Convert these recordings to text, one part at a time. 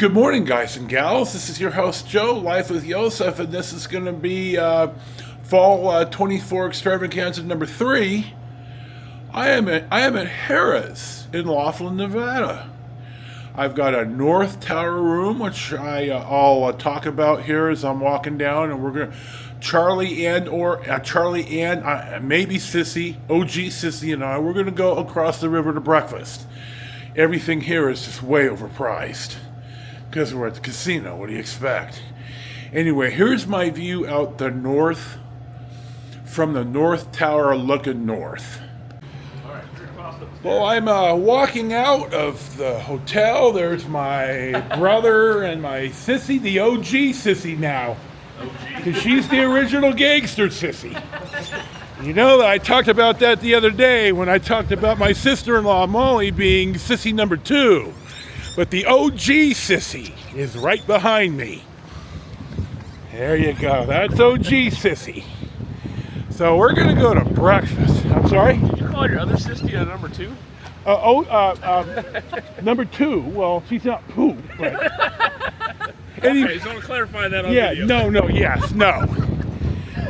Good morning, guys and gals. This is your host, Joe, Life with Yosef, and this is going to be Fall 24 Extravaganza number 3. I am at Harrah's in Laughlin, Nevada. I've got a North Tower room, which I'll talk about here as I'm walking down, and we're going to Charlie and maybe Sissy, OG Sissy and I, we're going to go across the river to breakfast. Everything here is just way overpriced because we're at the casino. What do you expect? Anyway, here's my view out the north, from the North Tower looking north. Well, I'm walking out of the hotel. There's my brother and my Sissy, the OG Sissy now. Because she's the original gangster Sissy. You know that I talked about that the other day when I talked about my sister-in-law Molly being Sissy number 2. But the OG Sissy is right behind me. There you go. That's OG Sissy. So we're going to go to breakfast. I'm sorry? Did you call your other Sissy a number 2? Number 2. Well, she's not poo. But Okay, so I want to clarify that on video.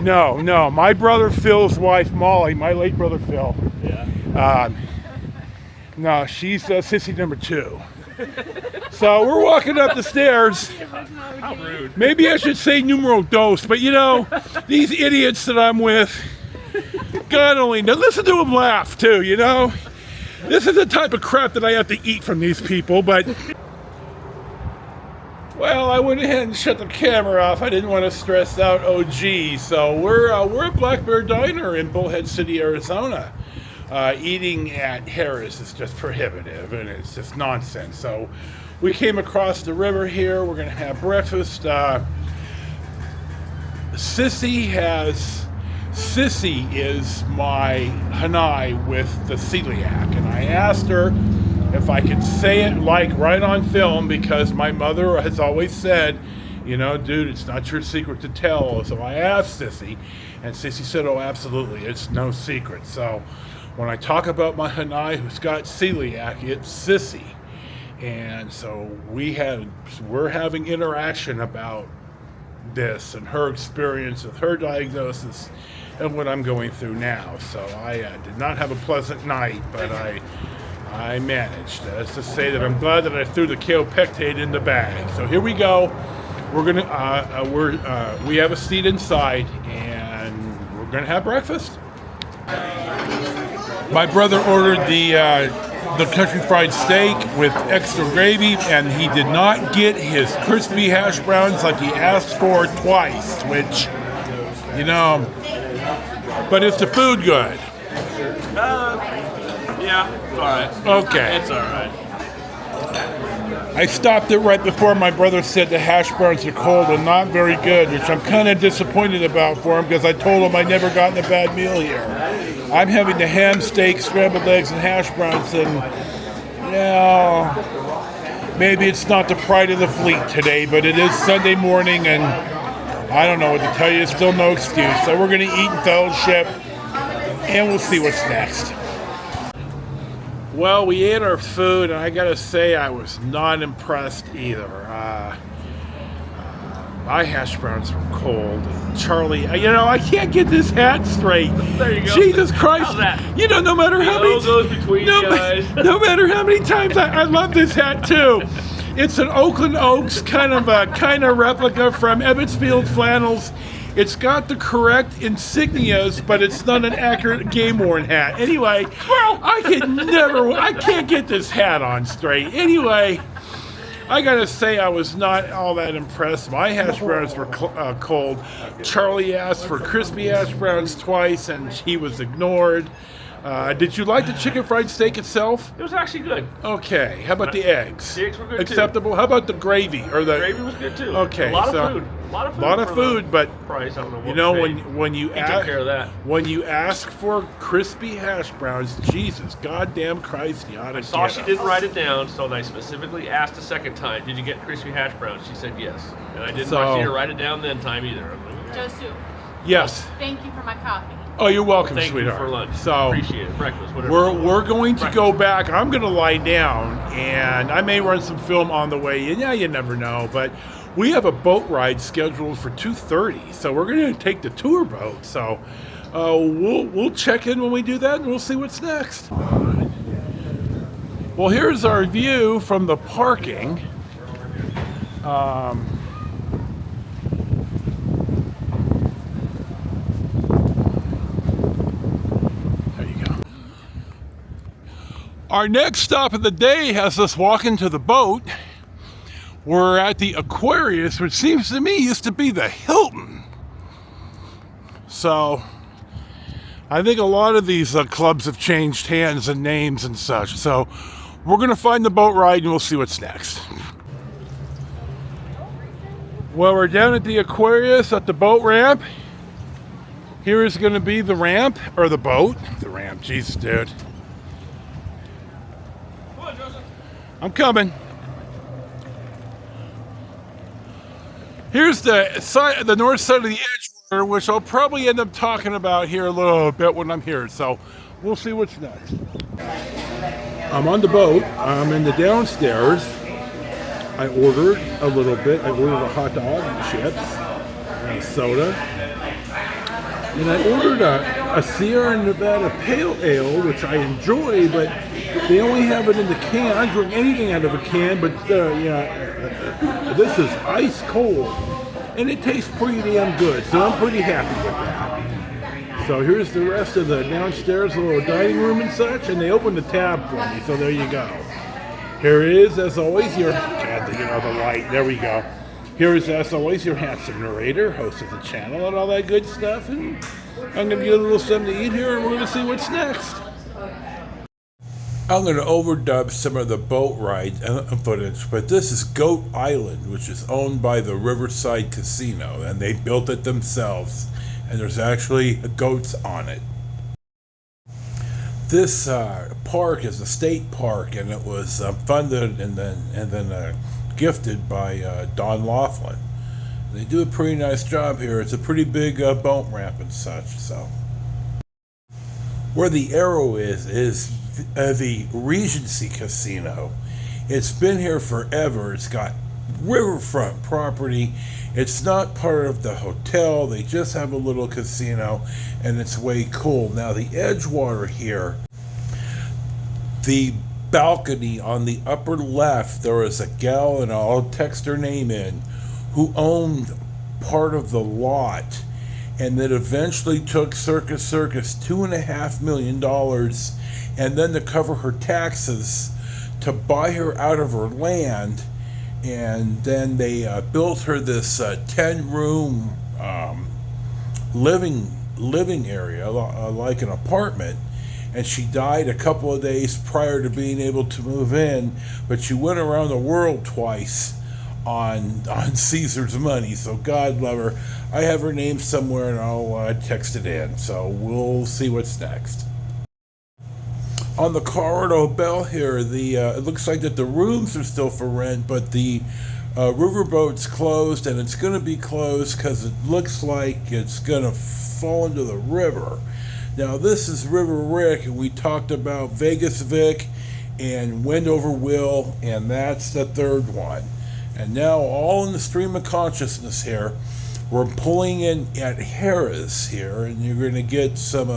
No. My brother Phil's wife, Molly, my late brother Phil. Yeah. No, she's Sissy number 2. So we're walking up the stairs. How rude. Maybe I should say numero dos, but you know, these idiots that I'm with, God only knows. Listen to them laugh too, you know? This is the type of crap that I have to eat from these people, but... Well, I went ahead and shut the camera off. I didn't want to stress out OG, so we're at Black Bear Diner in Bullhead City, Arizona. Eating at Harrah's is just prohibitive, and it's just nonsense. So we came across the river here. We're going to have breakfast. Sissy is my Hanai with the celiac, and I asked her if I could say it like right on film, because my mother has always said, you know, dude, it's not your secret to tell. So I asked Sissy, and Sissy said, oh, absolutely, it's no secret. So when I talk about my Hanai who's got celiac, it's Sissy. And so we're having interaction about this and her experience with her diagnosis and what I'm going through now. So I did not have a pleasant night, but I managed. That's to say that I'm glad that I threw the kaopectate in the bag. So here we go. We're gonna we have a seat inside, and we're gonna have breakfast. My brother ordered the country fried steak with extra gravy, and he did not get his crispy hash browns like he asked for twice, which, you know, but is the food good? Yeah, it's alright. Okay. It's alright. I stopped it right before my brother said the hash browns are cold and not very good, which I'm kind of disappointed about for him, because I told him I'd never gotten a bad meal here. I'm having the ham steak, scrambled eggs, and hash browns, and, you know, maybe it's not the pride of the fleet today, but it is Sunday morning, and I don't know what to tell you. It's still no excuse. So we're going to eat in fellowship, and we'll see what's next. Well, we ate our food, and I gotta say I was not impressed either. My hash browns were cold. And Charlie, you know, I can't get this hat straight. There you go. Jesus Christ! How's that? You know, no matter how many goes between you guys. No matter how many times I love this hat too. It's an Oakland Oaks kind of replica from Ebbetsfield Flannels. It's got the correct insignias, but it's not an accurate game-worn hat. Anyway, I can't get this hat on straight. Anyway, I gotta say I was not all that impressed. My hash browns were cold. Charlie asked for crispy hash browns twice, and he was ignored. Did you like the chicken fried steak itself? It was actually good. Okay. How about the eggs? The eggs were good Acceptable. too. How about the gravy? The gravy was good too. Okay. A lot of food, but price. I don't know what you know they when you took care of that. When you ask for crispy hash browns, Jesus, goddamn Christ, you ought to. I saw she didn't write it down, so I specifically asked a second time, "Did you get crispy hash browns?" She said yes, and I didn't see her write it down then time either. Josu, Yes. thank you for my coffee. Oh, you're welcome, Thank sweetheart. you for lunch. So Appreciate it. Breakfast, whatever. we're going to go back. I'm going to lie down, and I may run some film on the way in. Yeah, you never know. But we have a boat ride scheduled for 2:30, so we're going to take the tour boat. So we'll check in when we do that, and we'll see what's next. Well, here's our view from the parking. Our next stop of the day has us walking to the boat. We're at the Aquarius, which seems to me used to be the Hilton. So I think a lot of these clubs have changed hands and names and such. So we're going to find the boat ride and we'll see what's next. Well, we're down at the Aquarius at the boat ramp. Here is going to be the ramp, or the boat. The ramp, Jesus, dude. I'm coming. Here's the north side of the Edgewater, which I'll probably end up talking about here a little bit when I'm here. So we'll see what's next. I'm on the boat. I'm in the downstairs. I ordered a little bit. I ordered a hot dog and chips and a soda. And I ordered a Sierra Nevada Pale Ale, which I enjoy, but they only have it in the can. I drink anything out of a can, but this is ice cold. And it tastes pretty damn good, so I'm pretty happy with that. So here's the rest of the downstairs little dining room and such, and they opened the tab for me, so there you go. Here is, as always, your, the light, there we go. Here is, as always, your handsome narrator, host of the channel, and all that good stuff. And I'm going to get a little something to eat here, and we're going to see what's next. I'm going to overdub some of the boat ride footage, but this is Goat Island, which is owned by the Riverside Casino, and they built it themselves, and there's actually goats on it. This park is a state park, and it was funded and then gifted by Don Laughlin. They do a pretty nice job here. It's a pretty big boat ramp and such. So, where the arrow is the Regency Casino. It's been here forever. It's got riverfront property. It's not part of the hotel. They just have a little casino, and it's way cool. Now, the Edgewater here, the balcony on the upper left, there is a gal, and I'll text her name in, who owned part of the lot, and that eventually took Circus $2.5 million, and then to cover her taxes, to buy her out of her land. And then they built her this 10-room living area, like an apartment. And she died a couple of days prior to being able to move in, but she went around the world twice on Caesar's money. So God love her. I have her name somewhere, and I'll text it in. So we'll see what's next. On the Colorado Bell here, it looks like that the rooms are still for rent, but the riverboat's closed, and it's going to be closed because it looks like it's going to fall into the river. Now, this is River Rick, and we talked about Vegas Vic and Wendover Will, and that's the third one. And now, all in the stream of consciousness here, we're pulling in at Harrah's here, and you're going to get some...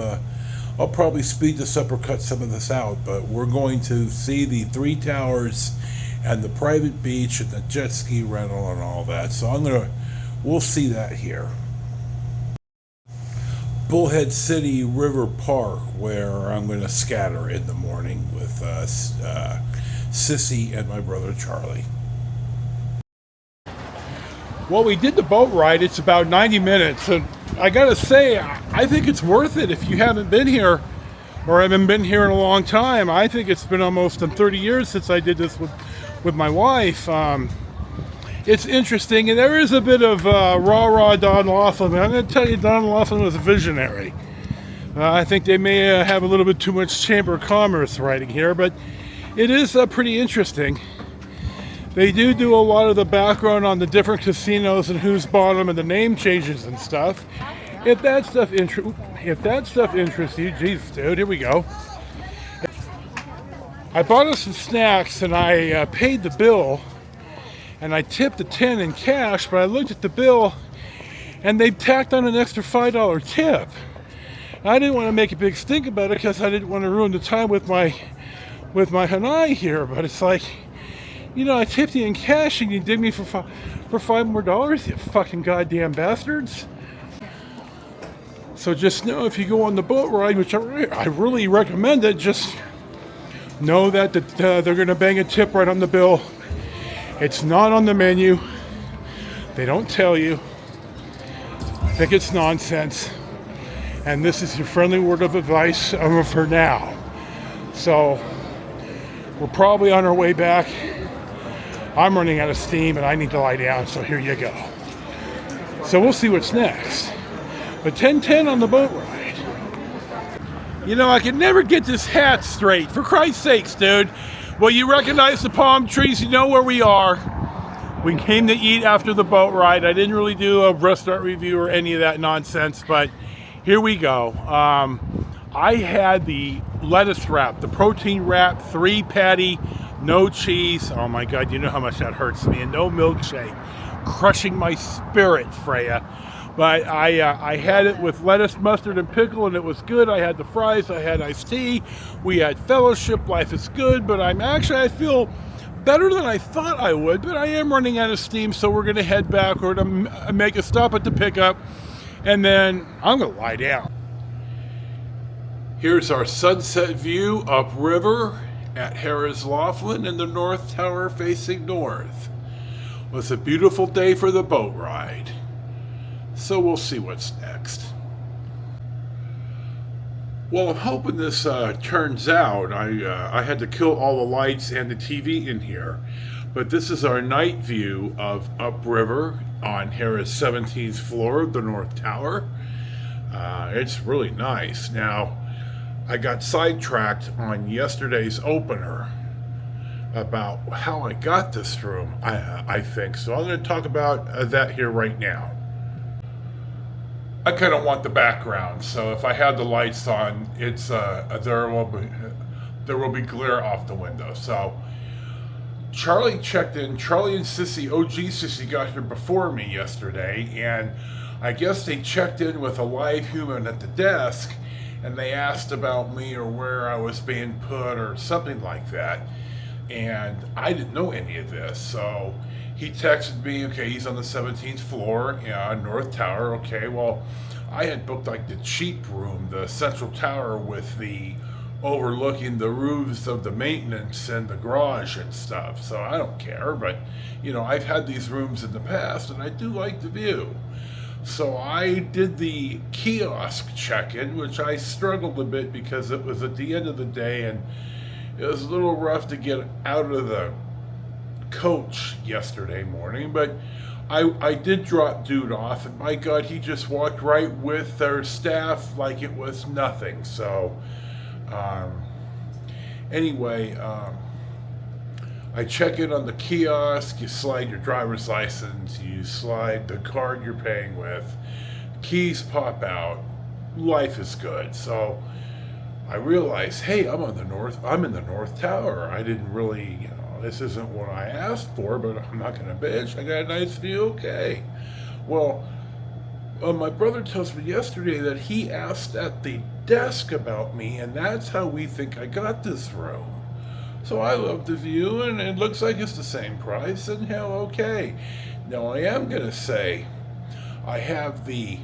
I'll probably speed this up or cut some of this out, but we're going to see the 3 towers and the private beach and the jet ski rental and all that. So we'll see that here. Bullhead City River Park, where I'm going to scatter in the morning with Sissy and my brother Charlie. Well, we did the boat ride. It's about 90 minutes, and I gotta say, I think it's worth it if you haven't been here or haven't been here in a long time. I think it's been almost 30 years since I did this with my wife. It's interesting, and there is a bit of rah-rah Don Laughlin. I'm going to tell you, Don Laughlin was a visionary. I think they may have a little bit too much Chamber of Commerce writing here, but it is pretty interesting. They do a lot of the background on the different casinos and who's bought them and the name changes and stuff. If that stuff interests you, Jesus, dude, here we go. I bought us some snacks and I paid the bill, and I tipped the 10 in cash. But I looked at the bill, and they tacked on an extra $5 tip. I didn't want to make a big stink about it because I didn't want to ruin the time with my Hanai here. But it's like, you know, I tipped you in cash and you did me for $5 more, you fucking goddamn bastards. So just know, if you go on the boat ride, which I really recommend it, just know that they're going to bang a tip right on the bill. It's not on the menu. They don't tell you. I think it's nonsense. And this is your friendly word of advice for now. So we're probably on our way back. I'm running out of steam and I need to lie down, so here you go. So we'll see what's next. But 10:10 on the boat ride. You know, I can never get this hat straight. For Christ's sakes, dude. Well, you recognize the palm trees. You know where we are. We came to eat after the boat ride. I didn't really do a restaurant review or any of that nonsense, but here we go. I had the lettuce wrap, the protein wrap, 3 patty, no cheese. Oh my God, you know how much that hurts me. And no milkshake. Crushing my spirit, Freya. But I had it with lettuce, mustard, and pickle, and it was good. I had the fries, I had iced tea, we had fellowship, life is good, but I feel better than I thought I would, but I am running out of steam, so we're going to head back. We're going to make a stop at the pickup, and then I'm going to lie down. Here's our sunset view upriver at Harrah's Laughlin in the North Tower facing north. It was a beautiful day for the boat ride. So we'll see what's next. Well, I'm hoping this turns out. I had to kill all the lights and the TV in here. But this is our night view of upriver on Harrah's 17th floor of the North Tower. It's really nice. Now, I got sidetracked on yesterday's opener about how I got this room, I think. So I'm going to talk about that here right now. I kind of want the background, so if I have the lights on, it's there will be glare off the window. So Charlie checked in. Charlie and Sissy, OG Sissy, got here before me yesterday, and I guess they checked in with a live human at the desk, and they asked about me or where I was being put or something like that, and I didn't know any of this, so he texted me, okay, he's on the 17th floor, North Tower. Okay, well, I had booked like the cheap room, the central tower with the overlooking the roofs of the maintenance and the garage and stuff. So I don't care, but you know, I've had these rooms in the past and I do like the view. So I did the kiosk check-in, which I struggled a bit because it was at the end of the day and it was a little rough to get out of the coach yesterday morning, but I did drop dude off, and my God, he just walked right with their staff like it was nothing. So anyway, I check in on the kiosk, you slide your driver's license, you slide the card you're paying with, keys pop out, life is good. So I realized, hey, I'm in the North Tower. I didn't really, you know, this isn't what I asked for, but I'm not going to bitch. I got a nice view, okay. Well, my brother tells me yesterday that he asked at the desk about me, and that's how we think I got this room. So I love the view, and it looks like it's the same price, and hell, okay. Now, I am going to say I have the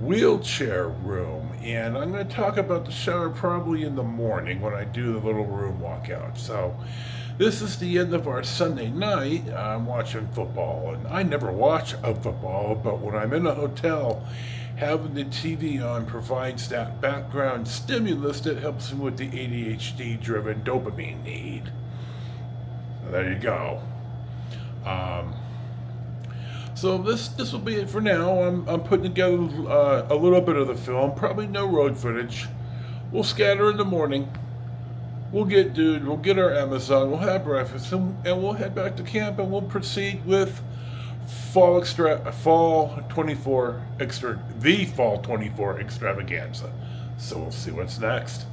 wheelchair room, and I'm going to talk about the shower probably in the morning when I do the little room walkout. So this is the end of our Sunday night. I'm watching football, and I never watch a football, but when I'm in a hotel, having the TV on provides that background stimulus that helps me with the ADHD-driven dopamine need. So there you go. So this will be it for now. I'm putting together a little bit of the film. Probably no road footage. We'll scatter in the morning. We'll get our Amazon. We'll have breakfast, and we'll head back to camp, and we'll proceed with Fall 24 the Fall 24 Extravaganza. So we'll see what's next.